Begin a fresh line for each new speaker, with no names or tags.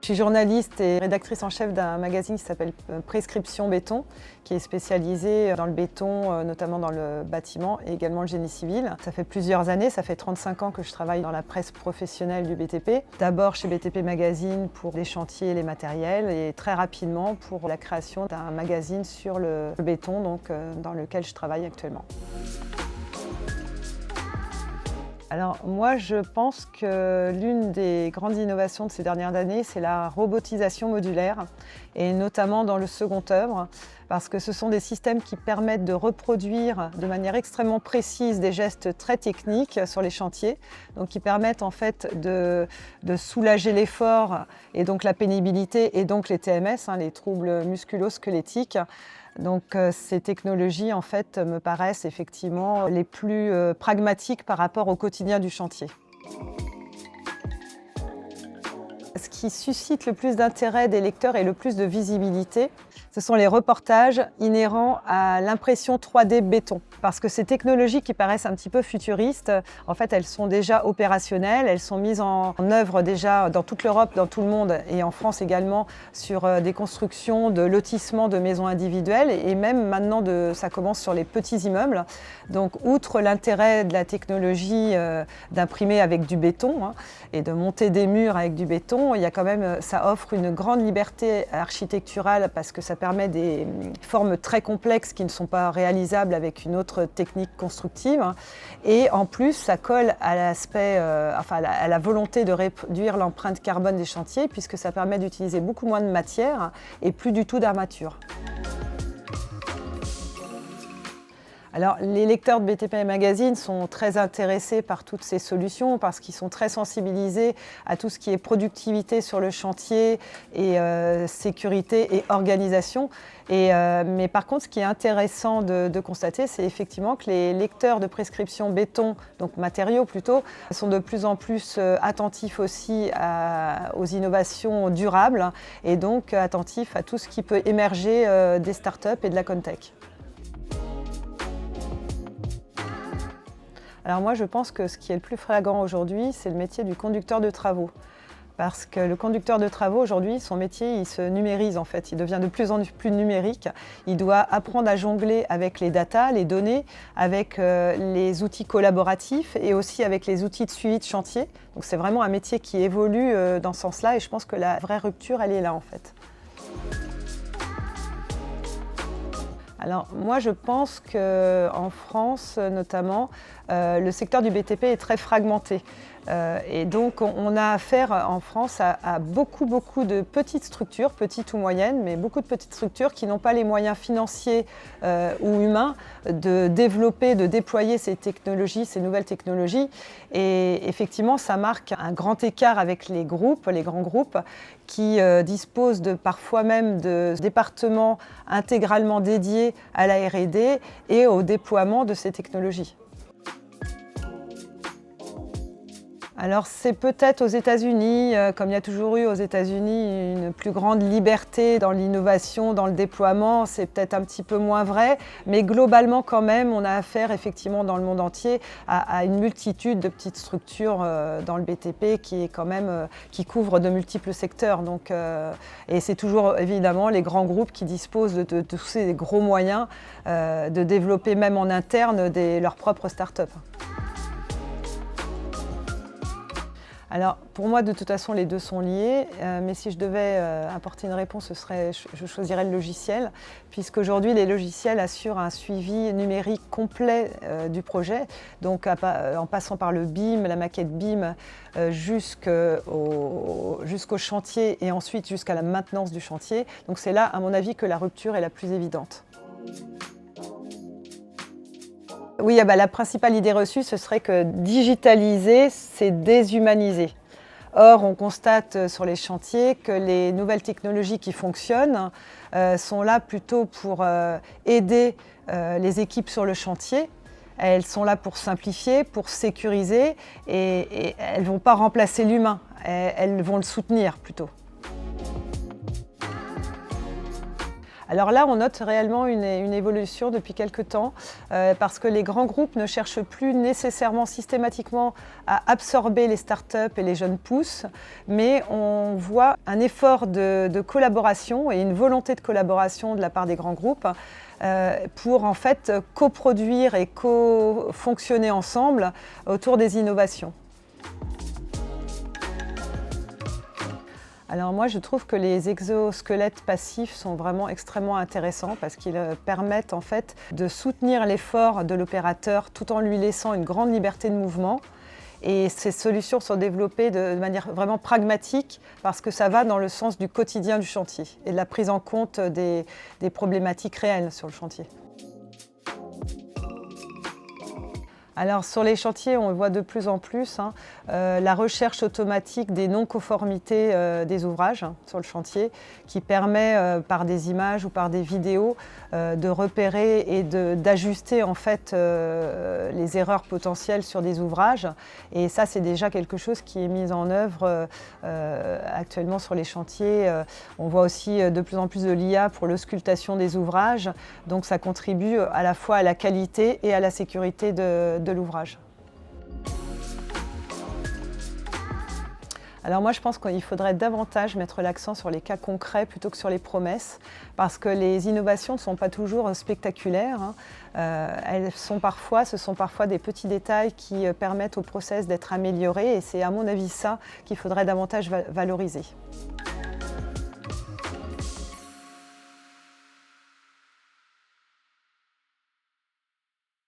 Je suis journaliste et rédactrice en chef d'un magazine qui s'appelle Prescription Béton, qui est spécialisé dans le béton, notamment dans le bâtiment et également le génie civil. Ça fait plusieurs années, ça fait 35 ans que je travaille dans la presse professionnelle du BTP. D'abord chez BTP Magazine pour les chantiers et les matériels et très rapidement pour la création d'un magazine sur le béton, dans lequel je travaille actuellement. Alors moi, je pense que l'une des grandes innovations de ces dernières années, c'est la robotisation modulaire, et notamment dans le second œuvre, parce que ce sont des systèmes qui permettent de reproduire de manière extrêmement précise des gestes très techniques sur les chantiers, donc qui permettent en fait de soulager l'effort et donc la pénibilité et donc les TMS, les troubles musculo-squelettiques. Donc ces technologies en fait me paraissent effectivement les plus pragmatiques par rapport au quotidien du chantier. Ce qui suscite le plus d'intérêt des lecteurs et le plus de visibilité, ce sont les reportages inhérents à l'impression 3D béton. Parce que ces technologies qui paraissent un petit peu futuristes, en fait, elles sont déjà opérationnelles, elles sont mises en œuvre déjà dans toute l'Europe, dans tout le monde et en France également sur des constructions de lotissements de maisons individuelles et même maintenant ça commence sur les petits immeubles. Donc, outre l'intérêt de la technologie d'imprimer avec du béton et de monter des murs avec du béton, il y a quand même, ça offre une grande liberté architecturale parce que ça permet des formes très complexes qui ne sont pas réalisables avec une autre technique constructive. Et en plus, ça colle à l'aspect, à la volonté de réduire l'empreinte carbone des chantiers puisque ça permet d'utiliser beaucoup moins de matière et plus du tout d'armature. Alors, les lecteurs de BTP Magazine sont très intéressés par toutes ces solutions parce qu'ils sont très sensibilisés à tout ce qui est productivité sur le chantier et sécurité et organisation. Mais par contre, ce qui est intéressant de constater, c'est effectivement que les lecteurs de prescription béton, donc matériaux plutôt, sont de plus en plus attentifs aussi aux innovations durables et donc attentifs à tout ce qui peut émerger des startups et de la Contech. Alors moi, je pense que ce qui est le plus flagrant aujourd'hui, c'est le métier du conducteur de travaux. Parce que le conducteur de travaux, aujourd'hui, son métier, il se numérise en fait. Il devient de plus en plus numérique. Il doit apprendre à jongler avec les datas, les données, avec les outils collaboratifs et aussi avec les outils de suivi de chantier. Donc c'est vraiment un métier qui évolue dans ce sens-là et je pense que la vraie rupture, elle est là en fait. Alors moi je pense qu'en France notamment, le secteur du BTP est très fragmenté. Et donc on a affaire en France à beaucoup de petites structures, petites ou moyennes, mais beaucoup de petites structures qui n'ont pas les moyens financiers ou humains de développer, de déployer ces technologies, ces nouvelles technologies. Et effectivement, ça marque un grand écart avec les groupes, les grands groupes, qui disposent parfois même de départements intégralement dédiés à la R&D et au déploiement de ces technologies. Alors c'est peut-être aux États-Unis, comme il y a toujours eu aux États-Unis une plus grande liberté dans l'innovation, dans le déploiement, c'est peut-être un petit peu moins vrai, mais globalement quand même on a affaire effectivement dans le monde entier à une multitude de petites structures dans le BTP qui couvrent de multiples secteurs. Et c'est toujours évidemment les grands groupes qui disposent de tous ces gros moyens de développer même en interne leurs propres startups. Alors, pour moi, de toute façon, les deux sont liés, mais si je devais apporter une réponse, je choisirais le logiciel, puisqu'aujourd'hui, les logiciels assurent un suivi numérique complet du projet, donc en passant par le BIM, la maquette BIM, jusqu'au chantier et ensuite jusqu'à la maintenance du chantier. Donc c'est là, à mon avis, que la rupture est la plus évidente. Oui, la principale idée reçue, ce serait que digitaliser, c'est déshumaniser. Or, on constate sur les chantiers que les nouvelles technologies qui fonctionnent sont là plutôt pour aider les équipes sur le chantier. Elles sont là pour simplifier, pour sécuriser et elles ne vont pas remplacer l'humain, elles vont le soutenir plutôt. Alors là, on note réellement une évolution depuis quelque temps parce que les grands groupes ne cherchent plus nécessairement systématiquement à absorber les startups et les jeunes pousses, mais on voit un effort de collaboration et une volonté de collaboration de la part des grands groupes pour en fait coproduire et co-fonctionner ensemble autour des innovations. Alors moi, je trouve que les exosquelettes passifs sont vraiment extrêmement intéressants parce qu'ils permettent en fait de soutenir l'effort de l'opérateur tout en lui laissant une grande liberté de mouvement. Et ces solutions sont développées de manière vraiment pragmatique parce que ça va dans le sens du quotidien du chantier et de la prise en compte des problématiques réelles sur le chantier. Alors sur les chantiers, on le voit de plus en plus, la recherche automatique des non-conformités des ouvrages sur le chantier qui permet par des images ou par des vidéos de repérer et d'ajuster en fait les erreurs potentielles sur des ouvrages. Et ça, c'est déjà quelque chose qui est mis en œuvre actuellement sur les chantiers. On voit aussi de plus en plus de l'IA pour l'auscultation des ouvrages. Donc ça contribue à la fois à la qualité et à la sécurité de l'ouvrage. Alors moi je pense qu'il faudrait davantage mettre l'accent sur les cas concrets plutôt que sur les promesses parce que les innovations ne sont pas toujours spectaculaires. Ce sont parfois des petits détails qui permettent au process d'être amélioré et c'est à mon avis ça qu'il faudrait davantage valoriser.